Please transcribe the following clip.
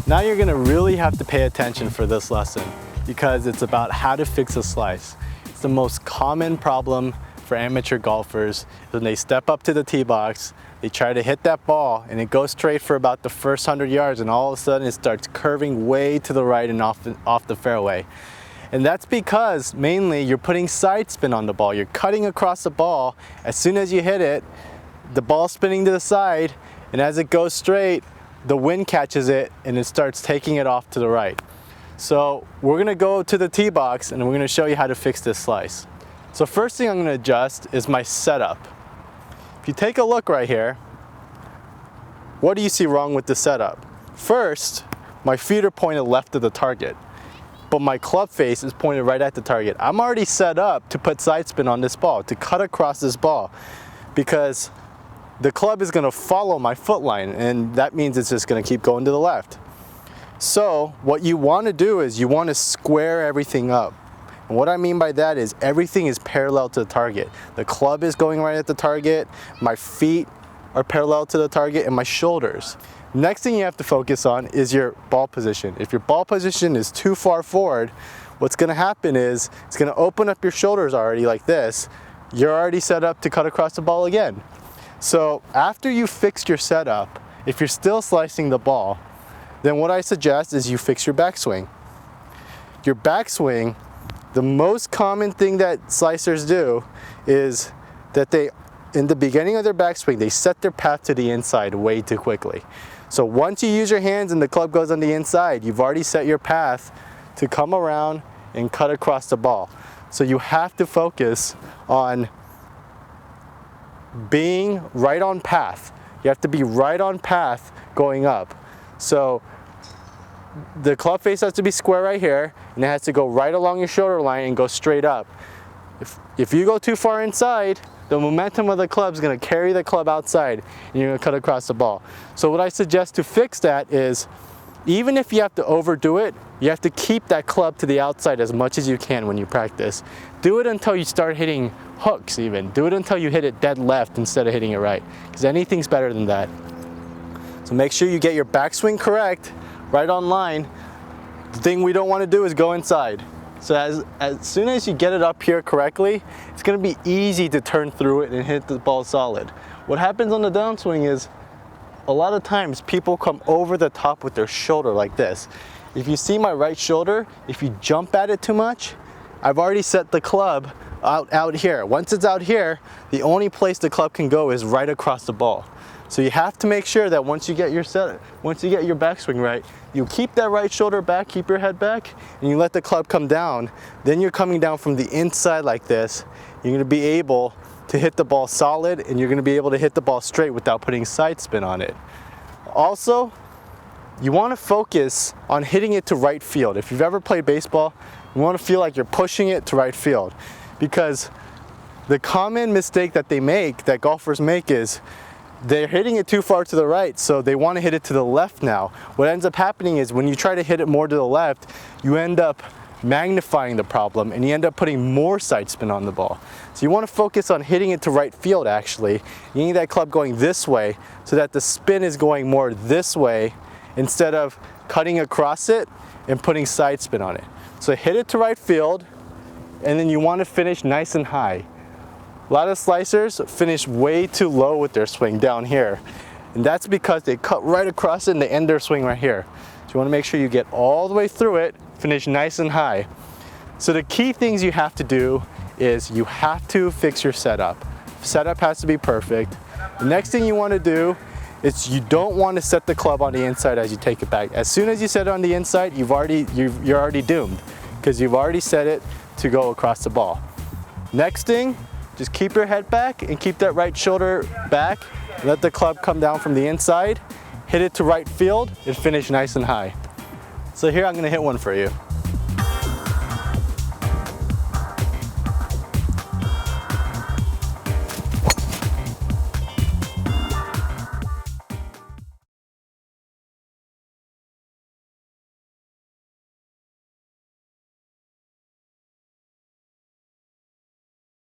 Now you're gonna really have to pay attention for this lesson because it's about how to fix a slice. It's the most common problem for amateur golfers. When they step up to the tee box, they try to hit that ball and it goes straight for about the first 100 yards and all of a sudden it starts curving way to the right and off the fairway. And that's because mainly you're putting side spin on the ball. You're cutting across the ball. As soon as you hit it, the ball's spinning to the side, and as it goes straight, the wind catches it and it starts taking it off to the right. So we're gonna go to the tee box and we're gonna show you how to fix this slice. So first thing I'm gonna adjust is my setup. If you take a look right here, what do you see wrong with the setup? First, my feet are pointed left of the target, but my club face is pointed right at the target. I'm already set up to put side spin on this ball, to cut across this ball, because the club is gonna follow my foot line, and that means it's just gonna keep going to the left. So what you wanna do is you wanna square everything up. And what I mean by that is everything is parallel to the target. The club is going right at the target, my feet are parallel to the target, and my shoulders. Next thing you have to focus on is your ball position. If your ball position is too far forward, what's gonna happen is it's gonna open up your shoulders already like this. You're already set up to cut across the ball again. So after you fixed your setup, if you're still slicing the ball, then what I suggest is you fix your backswing. Your backswing, the most common thing that slicers do is that in the beginning of their backswing, they set their path to the inside way too quickly. So once you use your hands and the club goes on the inside, you've already set your path to come around and cut across the ball. So you have to focus on being right on path. You have to be right on path going up. So the club face has to be square right here, and it has to go right along your shoulder line and go straight up. If you go too far inside, the momentum of the club is going to carry the club outside and you're going to cut across the ball. So what I suggest to fix that is, even if you have to overdo it, you have to keep that club to the outside as much as you can when you practice. Do it until you start hitting hooks even. Do it until you hit it dead left instead of hitting it right, because anything's better than that. So make sure you get your backswing correct, right on line. The thing we don't want to do is go inside. So as soon as you get it up here correctly, it's going to be easy to turn through it and hit the ball solid. What happens on the downswing is a lot of times people come over the top with their shoulder like this. If you see my right shoulder, if you jump at it too much, I've already set the club out here. Once it's out here, the only place the club can go is right across the ball. So you have to make sure that once you get your backswing right, you keep that right shoulder back, keep your head back, and you let the club come down. Then you're coming down from the inside like this. You're gonna be able to hit the ball solid, and you're gonna be able to hit the ball straight without putting side spin on it. Also, you wanna focus on hitting it to right field. If you've ever played baseball, you wanna feel like you're pushing it to right field, because the common mistake that golfers make is they're hitting it too far to the right, so they want to hit it to the left now. What ends up happening is when you try to hit it more to the left, you end up magnifying the problem and you end up putting more side spin on the ball. So you want to focus on hitting it to right field actually. You need that club going this way so that the spin is going more this way instead of cutting across it and putting side spin on it. So hit it to right field, and then you want to finish nice and high. A lot of slicers finish way too low with their swing down here. And that's because they cut right across it and they end their swing right here. So you want to make sure you get all the way through it, finish nice and high. So the key things you have to do is you have to fix your setup. Setup has to be perfect. The next thing you want to do is you don't want to set the club on the inside as you take it back. As soon as you set it on the inside, you're already doomed, because you've already set it to go across the ball. Next thing, just keep your head back and keep that right shoulder back. Let the club come down from the inside, hit it to right field, and finish nice and high. So here I'm gonna hit one for you.